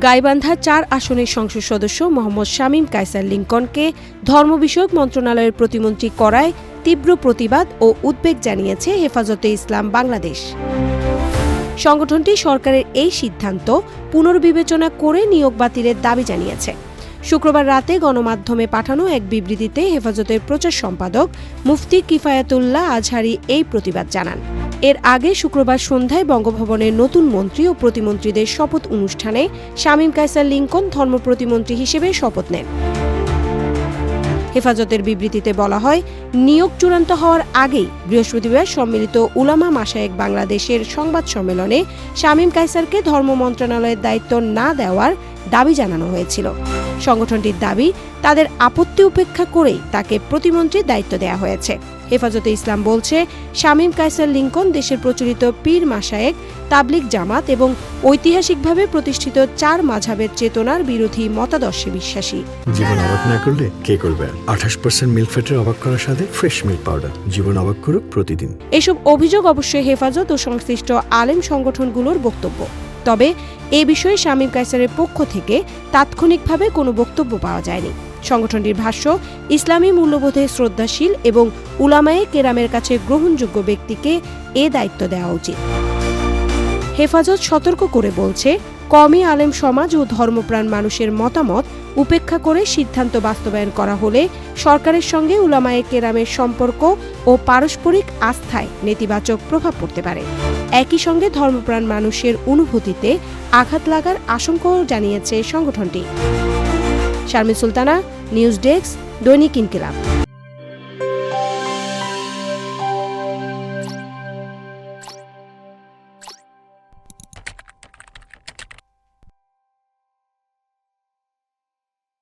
গাইবান্ধা ৪ আসনের সংসদ সদস্য মোহাম্মদ শামীম কায়সার লিংকনকে ধর্ম বিষয়ক মন্ত্রণালয়ের প্রতিমন্ত্রী করায় তীব্র প্রতিবাদ ও উদ্বেগ জানিয়েছে হেফাজতে ইসলাম বাংলাদেশ। সংগঠনটি সরকারের এই সিদ্ধান্ত পুনর্বিবেচনা করে নিয়োগ বাতিলের দাবি জানিয়েছে। শুক্রবার রাতে গণমাধ্যমে পাঠানো এক বিবৃতিতে হেফাজতের প্রচার সম্পাদক মুফতি কিফায়াতুল্লাহ আজহারি এই প্রতিবাদ জানান। এর আগে শুক্রবার সন্ধ্যায় বঙ্গভবনের নতুন মন্ত্রী ও প্রতিমন্ত্রীদের শপথ অনুষ্ঠানে শামীম কায়সার লিংকন ধর্ম প্রতিমন্ত্রী হিসেবে শপথ নেন। হেফাজতের বিবৃতিতে বলা হয়, নিয়োগ চূড়ান্ত হওয়ার আগেই বৃহস্পতিবার সম্মিলিত উলামা মাশায়েখ বাংলাদেশের সংবাদ সম্মেলনে শামীম কায়সারকে ধর্ম মন্ত্রণালয়ের দায়িত্ব না দেওয়ার দাবি জানানো হয়েছিল। সংগঠনটির দাবি, তাদের আপত্তি উপেক্ষা করেই তাকে প্রতিমন্ত্রীর দায়িত্ব দেওয়া হয়েছে। হেফাজতে ইসলাম বলছে, শামীম কায়সার লিংকন দেশের প্রচলিত পীর মাশায়েখ, তাবলিগ জামাত এবং ঐতিহাসিকভাবে প্রতিষ্ঠিত ৪ মাযহাবের চেতনার বিরোধী মতাদর্শে বিশ্বাসী। জীবন অবাক না করলে কে করবে? 28% মিল্ক ফ্যাটের অবাক করার সাথে ফ্রেশ মিল্ক পাউডার। জীবন অবাক করুক প্রতিদিন। এসব অভিযোগ অবশ্যই হেফাজত ও সংশ্লিষ্ট আলেম সংগঠনগুলোর বক্তব্য। তবে এ বিষয়ে শামীম কায়সারের পক্ষ থেকে তাৎক্ষণিকভাবে কোনো বক্তব্য পাওয়া যায়নি। সংগঠনটির ভাষ্য, ইসলামী মূল্যবোধে শ্রদ্ধাশীল এবং উলামায়ে কেরামের কাছে গ্রহণযোগ্য ব্যক্তিকে এ দায়িত্ব দেওয়া উচিত। হেফাজত সতর্ক করে বলছে, কওমি আলেম সমাজ ও ধর্মপ্রাণ মানুষের মতামত উপেক্ষা করে সিদ্ধান্ত বাস্তবায়ন করা হলে সরকারের সঙ্গে উলামায়ে কেরামের সম্পর্ক ও পারস্পরিক আস্থায় নেতিবাচক প্রভাব পড়তে পারে। একই সঙ্গে ধর্মপ্রাণ মানুষের অনুভূতিতে আঘাত লাগার আশঙ্কাও জানিয়েছে সংগঠনটি। শারমিন সুলতানা, নিউজ ডেস্ক, দৈনিক ইনকিলাব।